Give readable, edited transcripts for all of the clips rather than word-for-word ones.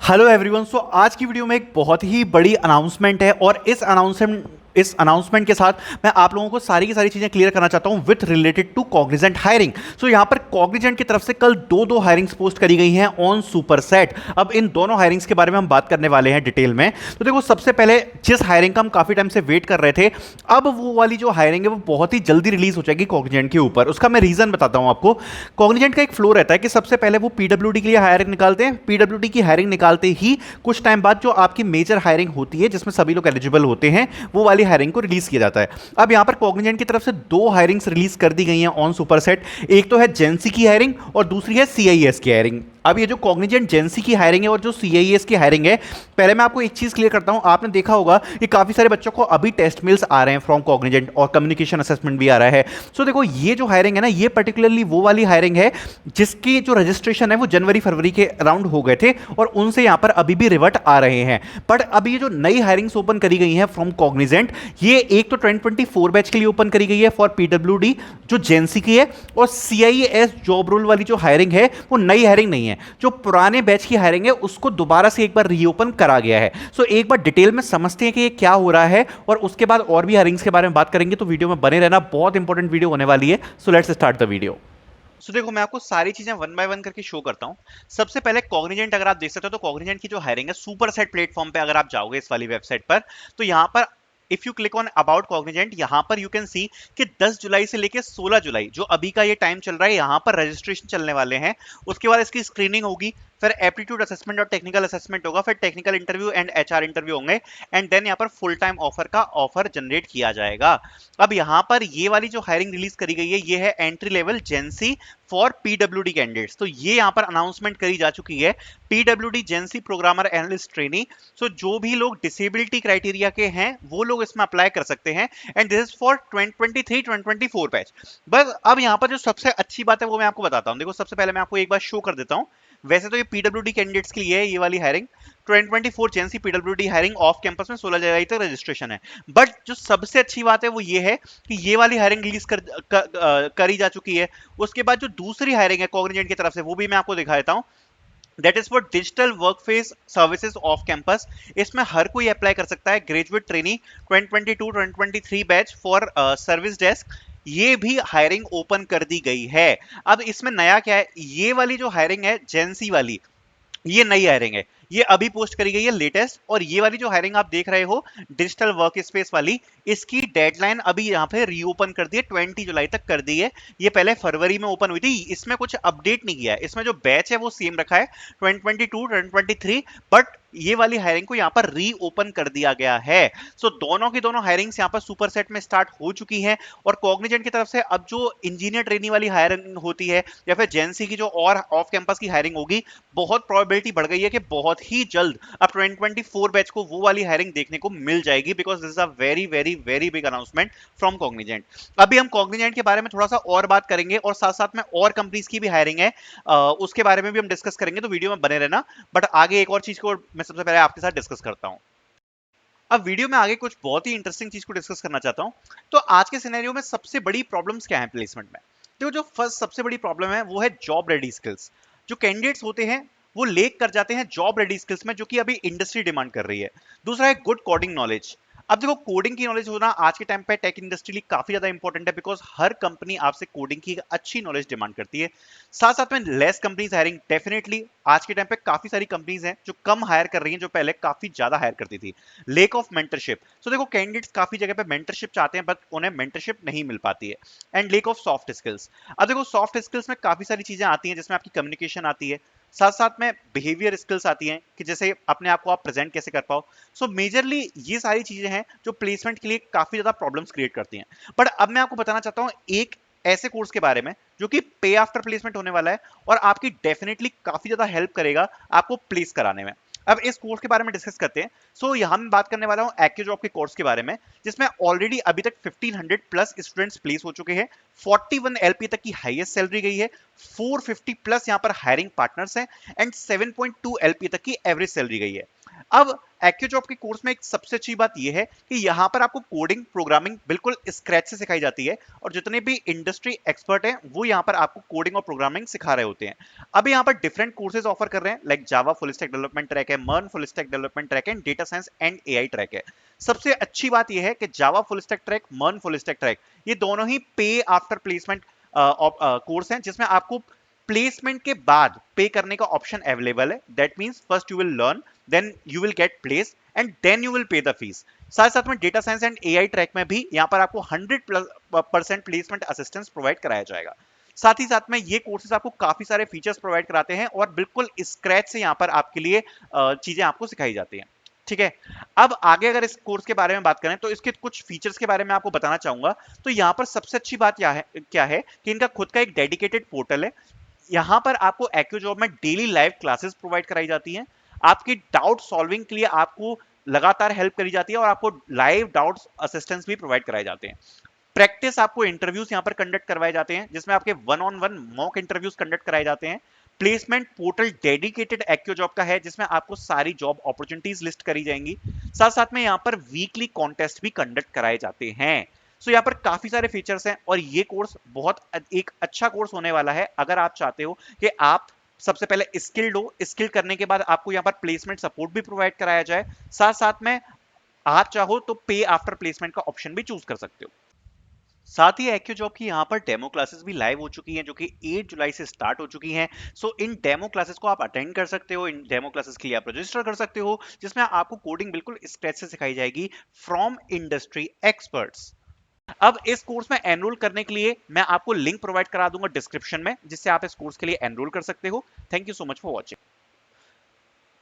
Hello everyone. सो आज की video में एक बहुत ही बड़ी अनाउंसमेंट है और इस अनाउंसमेंट के साथ मैं आप लोगों को सारी की सारी चीजें क्लियर करना चाहता हूं with related to Cognizant hiring. So यहां पर कॉग्निजेंट की तरफ से कल दो हायरिंग्स पोस्ट करी गई हैं ऑन सुपरसेट। अब इन दोनों हायरिंग्स के बारे में हम बात करने वाले हैं डिटेल में। तो देखो, सबसे पहले जिस हायरिंग का हम काफी टाइम से वेट कर रहे थे, अब वो वाली जो हायरिंग है वो बहुत ही जल्दी रिलीज हो जाएगी कॉग्निजेंट के ऊपर। उसका मैं रीजन बताता हूं आपको। कॉग्निजेंट का एक फ्लो रहता है कि सबसे पहले वो पीडब्ल्यूडी के लिए हायरिंग निकालते हैं। पीडब्ल्यूडी की हायरिंग निकालते ही कुछ टाइम बाद जो आपकी मेजर हायरिंग होती है जिसमें सभी लोग एलिजिबल होते हैं, वो वाली हायरिंग को रिलीज किया जाता है। अब यहां पर कॉग्निजेंट की तरफ से दो हायरिंग्स रिलीज कर दी गई हैं ऑन सुपरसेट। एक तो है जेंसी की हायरिंग और दूसरी है सीआईएस की हायरिंग। अब ये जो कॉग्निजेंट जेंसी की हायरिंग है और जो सीआईएस की हायरिंग है, पहले मैं आपको एक चीज क्लियर करता हूं। आपने देखा होगा कि काफी सारे बच्चों को अभी टेस्ट मेल्स आ रहे हैं फ्रॉम कॉग्निजेंट और कम्युनिकेशन असेसमेंट भी आ रहा है। सो देखो, ये जो हायरिंग है ना, ये पर्टिकुलरली वो वाली हायरिंग है जिसकी जो रजिस्ट्रेशन है वो जनवरी फरवरी के अराउंड हो गए थे और उनसे यहां पर अभी भी रिवर्ट आ रहे हैं। बट अभी ये जो नई हायरिंग्स ओपन करी गई हैं फ्रॉम कॉग्निजेंट, ये एक तो 2024 बैच के लिए ओपन करी गई है फॉर पीडब्ल्यूडी जो जेंसी की है, और सीआईएस जॉब रोल वाली जो हायरिंग है वो नई हायरिंग नहीं है। जो पुराने बैच की हायरिंग है उसको दोबारा से एक बार रीओपन करा गया है। सो एक बार डिटेल में समझते हैं कि ये क्या हो रहा है और उसके बाद और भी हायरिंग्स के बारे में बात करेंगे। तो वीडियो में बने रहना, बहुत इंपॉर्टेंट वीडियो होने वाली है। So let's start the video. So देखो, मैं आपको सारी चीजें वन बाय वन करके शो करता हूं। सबसे पहले कॉग्निजेंट अगर आप देख सकते हो तो कॉग्निजेंट की जो हायरिंग है सुपर सेट प्लेटफॉर्म पे अगर आप जाओगे इस वाली वेबसाइट पर, तो यहां पर if you click on about Cognizant, यहां पर यू कैन सी कि 10 जुलाई से लेके 16 जुलाई जो अभी का ये टाइम चल रहा है, यहां पर रजिस्ट्रेशन चलने वाले हैं। उसके बाद इसकी स्क्रीनिंग होगी, फिर एप्टीट्यूड असेसमेंट और टेक्निकल असेसमेंट होगा, फिर technical interview and HR interview होंगे, एंड देन यहाँ पर फुल टाइम ऑफर का ऑफर जनरेट किया जाएगा। अब यहाँ पर ये वाली जो हायरिंग रिलीज करी गई है, ये है entry level जेंसी for PWD candidates. तो ये यहाँ पर अनाउंसमेंट करी जा चुकी है, पीडब्ल्यूडी जेंसी प्रोग्रामर एनालिस्ट ट्रेनी। सो जो भी लोग डिसेबिलिटी क्राइटेरिया के हैं वो लोग इसमें अप्लाई कर सकते हैं, and this is for 2023-2024 batch. बस अब यहाँ पर जो सबसे अच्छी बात है वो मैं आपको बताता हूँ। देखो, सबसे पहले मैं आपको एक बार शो कर देता हूँ। वैसे तो ये पीडब्ल्यूडी कैंडिडेट्स के लिए है ये वाली hiring. 2024 जेंसी PWD hiring off campus में 16 जुलाई तक रजिस्ट्रेशन है। बट जो सबसे अच्छी बात है वो ये है कि ये वाली हायरिंग रिलीज करी जा चुकी है। उसके बाद जो दूसरी हायरिंग है कॉग्निजेंट की तरफ से, वो भी मैं आपको दिखा देता हूँ। That is for digital workforce services off campus. इसमें हर कोई अप्लाई कर सकता है। Graduate trainee 2022-2023 batch for service desk, ये भी हायरिंग ओपन कर दी गई है। अब इसमें नया क्या है, ये वाली जो हायरिंग है जेंसी वाली, ये नई हायरिंग है, ये अभी पोस्ट करी गई है लेटेस्ट। और ये वाली जो हायरिंग आप देख रहे हो डिजिटल वर्क स्पेस वाली, इसकी डेडलाइन अभी यहाँ पे रीओपन कर दी है, 20 जुलाई तक कर दी है। ये पहले फरवरी में ओपन हुई थी, इसमें कुछ अपडेट नहीं किया है। इसमें जो बैच है वो सेम रखा है 2022-2023, बट ये वाली हायरिंग को यहाँ पर रीओपन कर दिया गया है। सो दोनों की दोनों हायरिंग्स यहाँ पर सुपर सेट में स्टार्ट हो चुकी हैं। और कॉग्निजेंट की तरफ से अब जो इंजीनियर ट्रेनी वाली हायरिंग होती है या फिर जेंसी की जो और ऑफ कैंपस की हायरिंग होगी, बहुत प्रोबेबिलिटी बढ़ गई है कि बहुत ही जल्द अब 2024 बैच को वो वाली हायरिंग देखने को मिल जाएगी, because this is a very very very big announcement from Cognizant. अभी हम कॉग्निजेंट के बारे में थोड़ा सा और बात करेंगे और साथ साथ में और कंपनीज की भी हायरिंग है, उसके बारे में भी हम डिस्कस करेंगे। तो वीडियो में बने रहना। बट आगे एक और चीज को मैं सबसे पहले आपके साथ डिस्कस करता हूं। अब वीडियो में आगे कुछ बहुत ही इंटरेस्टिंग चीज को डिस्कस करना चाहता हूं। तो आज के सिनेरियो में सबसे बड़ी प्रॉब्लम्स क्या है प्लेसमेंट में? तो जो फर्स्ट सबसे बड़ी प्रॉब्लम है वो है जॉब रेडी स्किल्स। जो कैंडिडेट्स होते हैं वो लेक कर जाते हैं जॉब रेडी स्किल्स में, जो कि अभी इंडस्ट्री डिमांड कर रही है। दूसरा है गुड कोडिंग नॉलेज। अब देखो, कोडिंग की नॉलेज होना आज के टाइम पे टेक इंडस्ट्री लिए काफी ज्यादा इंपॉर्टेंट है, बिकॉज हर कंपनी आपसे कोडिंग की एक अच्छी नॉलेज डिमांड करती है। साथ साथ में लेस कंपनीज हायरिंग, डेफिनेटली आज के टाइम पे काफी सारी कंपनीज हैं जो कम हायर कर रही हैं जो पहले काफी ज्यादा हायर करती थी। Lake of mentorship. सो देखो, कैंडिडेट्स काफी जगह पे मेंटरशिप चाहते हैं बट उन्हें मेंटरशिप नहीं मिल पाती है। And lake of soft skills. अब देखो, सॉफ्ट स्किल्स में काफी सारी चीजें आती हैं जिसमें आपकी कम्युनिकेशन आती है, साथ साथ में बिहेवियर स्किल्स आती हैं कि जैसे अपने आप को आप प्रेजेंट कैसे कर पाओ। सो मेजरली ये सारी चीजें हैं जो प्लेसमेंट के लिए काफी ज्यादा प्रॉब्लम्स क्रिएट करती हैं। बट अब मैं आपको बताना चाहता हूं एक ऐसे कोर्स के बारे में जो कि पे आफ्टर प्लेसमेंट होने वाला है और आपकी डेफिनेटली काफी ज्यादा हेल्प करेगा आपको प्लेस कराने में। अब इस कोर्स के बारे में डिस्कस करते हैं। सो यहां मैं बात करने वाला हूं एक्यू जॉब के कोर्स के बारे में, जिसमें ऑलरेडी अभी तक 1500 प्लस स्टूडेंट्स प्लेस हो चुके हैं। 41 एलपी तक की हाईएस्ट सैलरी गई है। 450 प्लस यहां पर हायरिंग पार्टनर्स हैं एंड 7.2 एलपी तक की एवरेज सैलरी गई है। अब एक्यूजॉब के कोर्स में एक सबसे अच्छी बात यह है कि यहां पर आपको कोडिंग प्रोग्रामिंग बिल्कुल स्क्रैच से सिखाई जाती है, और जितने भी इंडस्ट्री एक्सपर्ट हैं वो यहां पर आपको कोडिंग और प्रोग्रामिंग सिखा रहे होते हैं। अब यहां पर डिफरेंट कोर्सेज ऑफर कर रहे हैं, like Java full stack development track है, मर्न फुल स्टैक डेवलपमेंट ट्रैक है, data science and AI track है। सबसे अच्छी बात यह है कि जावा फुल स्टैक ट्रैक, मर्न फुल स्टैक ट्रैक, ये दोनों ही पे आफ्टर प्लेसमेंट कोर्स हैं, जिसमें आपको प्लेसमेंट के बाद पे करने का ऑप्शन अवेलेबल है। That means first you will learn, then you will get place and then you will pay the fees. साथ साथ में data science and AI track में भी यहां पर आपको 100% प्लेसमेंट असिस्टेंस प्रोवाइड कराया जाएगा। साथ ही साथ में ये कोर्सेज आपको काफी सारे फीचर्स प्रोवाइड कराते हैं और बिल्कुल स्क्रैच से यहां पर आपके लिए चीजें आपको सिखाई जाती हैं। ठीक है, अब आगे अगर इस कोर्स के बारे में बात करें तो इसके कुछ फीचर्स के बारे में आपको बताना चाहूंगा। तो यहां पर सबसे अच्छी बात क्या है कि इनका खुद का एक डेडिकेटेड पोर्टल है। यहां पर आपको एक्यूजॉब में डेली लाइव क्लासेस प्रोवाइड कराई जाती हैं, आपकी डाउट सॉल्विंग के लिए आपको लगातार हेल्प करी जाती है, और आपको लाइव डाउट असिस्टेंस भी प्रोवाइड कराए जाते हैं। प्रैक्टिस आपको इंटरव्यूज यहां पर कंडक्ट करवाए जाते हैं, जिसमें आपके one on one mock interviews conduct कराए जाते हैं। प्लेसमेंट पोर्टल डेडिकेटेड एक्यूजॉब का है, जिसमें आपको सारी जॉब अपॉर्चुनिटीज लिस्ट करी जाएंगी। साथ साथ में यहां पर वीकली कॉन्टेस्ट भी कंडक्ट कराए जाते हैं। सो यहाँ पर काफी सारे फीचर्स हैं, और ये कोर्स बहुत एक अच्छा कोर्स होने वाला है अगर आप चाहते हो कि आप सबसे पहले स्किल्ड हो, स्किल करने के बाद आपको यहाँ पर प्लेसमेंट सपोर्ट भी प्रोवाइड कराया जाए, साथ साथ में आप चाहो तो पे आफ्टर प्लेसमेंट का ऑप्शन भी चूज कर सकते हो। साथ ही एक्यूजॉब की यहाँ पर डेमो क्लासेस भी लाइव हो चुकी हैं, जो कि 8 जुलाई से स्टार्ट हो चुकी हैं। सो इन डेमो क्लासेस को आप अटेंड कर सकते हो, इन डेमो क्लासेस के लिए आप रजिस्टर कर सकते हो, जिसमें आपको कोडिंग बिल्कुल स्क्रैच से सिखाई जाएगी फ्रॉम इंडस्ट्री एक्सपर्ट्स। अब इस कोर्स में एनरोल करने के लिए मैं आपको लिंक प्रोवाइड करा दूंगा डिस्क्रिप्शन में, जिससे आप इस कोर्स के लिए एनरोल कर सकते हो। Thank you so much for watching.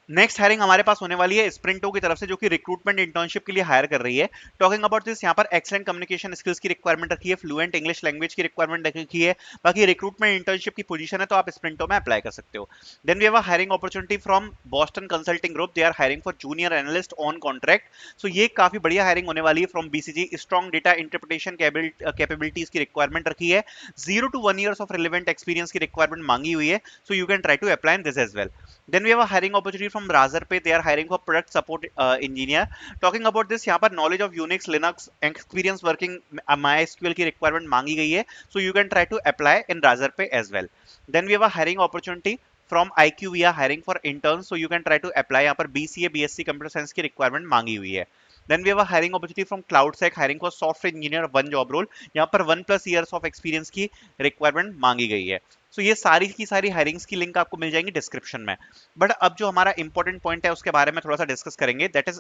Next hiring हमारे पास होने वाली है स्प्रिंटो की तरफ से, जो कि रिक्रूटमेंट इंटर्नशिप के लिए हायर कर रही है। टॉकिंग अबाउट दिस, यहाँ पर एक्सेलेंट कम्युनिकेशन स्किल्स की रिक्वायरमेंट रखी है, फ्लुएंट इंग्लिश लैंग्वेज की रिक्वायरमेंट रखी है। बाकी रिक्रूटमेंट इंटर्नशिप की पोजीशन है, तो आप स्प्रिंटो में अप्लाई कर सकते हो। Then we have a hiring opportunity from Boston Consulting Group, they are hiring for junior analyst on contract. So ये काफी बढ़िया हायरिंग होने वाली है from BCG. Strong data interpretation capabilities की रिक्वायरमेंट रखी है, 0 to 1 years of relevant experience की रिक्वायरमेंट मांगी हुई है। So you can try to apply in this as well. Then we have a hiring opportunity from Razorpay. They are hiring for product support engineer. Talking about this, यहाँ पर knowledge of Unix, Linux, experience working MySQL की requirement मांगी गई है. So you can try to apply in Razorpay as well. Then we have a hiring opportunity from IQ. We are hiring for interns. So you can try to apply. यहाँ पर BCA, BSc Computer Science की requirement मांगी हुई है. Then we have a hiring opportunity from CloudSec, hiring for software engineer, one job role. यहाँ पर 1+ years of experience की requirement मांगी गई है. सो ये सारी की सारी हायरिंग्स की लिंक आपको मिल जाएंगी डिस्क्रिप्शन में। बट अब जो हमारा इंपॉर्टेंट पॉइंट है उसके बारे में थोड़ा सा डिस्कस करेंगे, दैट इज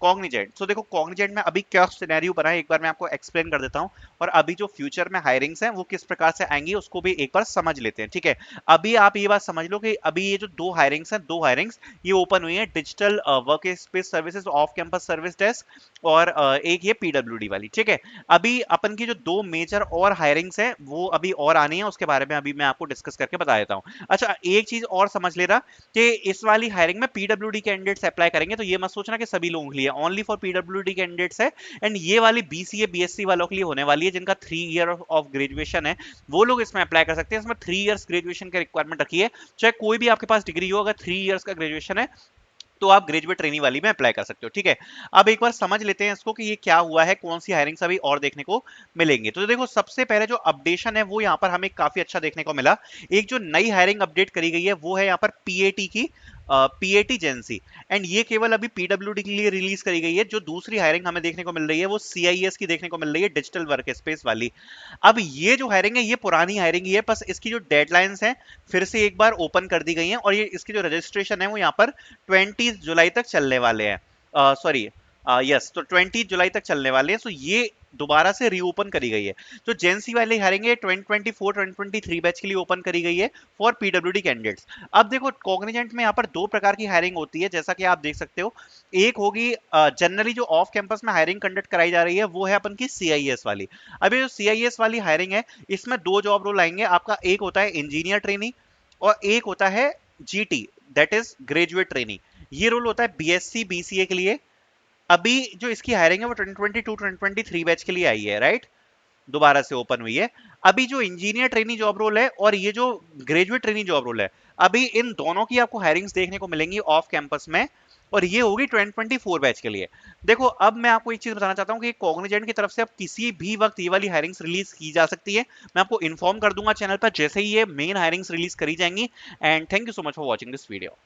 कॉग्निजेंट। सो देखो कॉग्निजेंट में अभी क्या सिनेरियो बना है, एक बार मैं आपको एक्सप्लेन कर देता हूँ, और अभी जो फ्यूचर में हायरिंग्स हैं वो किस प्रकार से आएंगी उसको भी एक बार समझ लेते हैं। ठीक है, अभी आप ये बात समझ लो कि अभी ये जो दो हायरिंग्स हैं, दो हायरिंग्स ये ओपन हुई है, digital work space services off campus service desk, और एक ये पीडब्ल्यूडी वाली। ठीक है, अभी अपन की जो दो मेजर और हायरिंग्स हैं वो अभी और आनी है, उसके बारे में अभी मैं आपको डिस्कस करके बता देता हूं। अच्छा, एक चीज और समझ लेना कि इस वाली हायरिंग में पीडब्ल्यूडी कैंडिडेट्स अप्लाई करेंगे, तो ये मत सोचना कि सभी लोगों के लिए, ओनली फॉर पीडब्ल्यूडी कैंडिडेट्स है। एंड ये वाली बीसीए बीएससी वालों के लिए होने वाली है, जिनका 3 ईयर ऑफ ग्रेजुएशन है, वो लोग इसमें अप्लाई कर सकते हैं। इसमें 3 इयर्स ग्रेजुएशन की रिक्वायरमेंट रखी है, चाहे कोई भी आपके पास डिग्री हो, अगर 3 इयर्स का ग्रेजुएशन है तो आप ग्रेजुएट ट्रेनी वाली में अप्लाई कर सकते हो। ठीक है, अब एक बार समझ लेते हैं इसको कि ये क्या हुआ है, कौन सी हायरिंग्स अभी और देखने को मिलेंगे। तो देखो सबसे पहले जो अपडेशन है वो यहाँ पर हमें काफी अच्छा देखने को मिला। एक जो नई हायरिंग अपडेट करी गई है वो है यहाँ पर पीएटी की, पीएटी जेंसी, एंड ये केवल अभी पीडब्ल्यूडी के लिए रिलीज करी गई है। जो दूसरी हायरिंग हमें देखने को मिल रही है वो सीआईएस की देखने को मिल रही है, डिजिटल वर्क स्पेस वाली। अब ये जो हायरिंग है ये पुरानी हायरिंग ही है, बस इसकी जो डेडलाइंस हैं फिर से एक बार ओपन कर दी गई हैं, और ये इसकी जो रजिस्ट्रेशन है वो यहाँ पर 20 जुलाई तक चलने वाले हैं। सॉरी, यस, तो 20 जुलाई तक चलने वाले हैं। सो ये दोबारा से रीओपन करी गई है। जो जेंसी वाली हायरिंग है 2024-2023 बैच के लिए ओपन करी गई है फॉर पीडब्ल्यूडी कैंडिडेट्स। अब देखो कॉग्निजेंट में यहाँ पर दो प्रकार की हायरिंग होती है, जैसा कि आप देख सकते हो। एक होगी जनरली जो ऑफ कैंपस में हायरिंग कंडक्ट कराई जा रही है, वो है अपन की सीआईएस वाली। अभी जो सीआईएस वाली हायरिंग है इसमें दो जॉब रोल आएंगे आपका, एक होता है इंजीनियर ट्रेनी और एक होता है GT, that is graduate trainee. ये रोल होता है बीएससी बीसीए के लिए। अभी जो इसकी हायरिंग है वो 2022-2023 बैच के लिए आई है, राइट, दोबारा से ओपन हुई है। अभी जो इंजीनियर ट्रेनी जॉब रोल है और ये जो ग्रेजुएट ट्रेनी जॉब रोल है, अभी इन दोनों की आपको हायरिंग्स देखने को मिलेंगी ऑफ कैंपस में और ये होगी 2024 बैच के लिए। देखो अब मैं आपको एक चीज बताना चाहता हूँ कि कॉग्निजेंट की तरफ से अब किसी भी वक्त ये वाली हायरिंग्स रिलीज की जा सकती है। मैं आपको इन्फॉर्म कर दूंगा चैनल पर जैसे ही ये मेन हायरिंग्स रिलीज करी जाएंगी। And thank you so much for watching this video.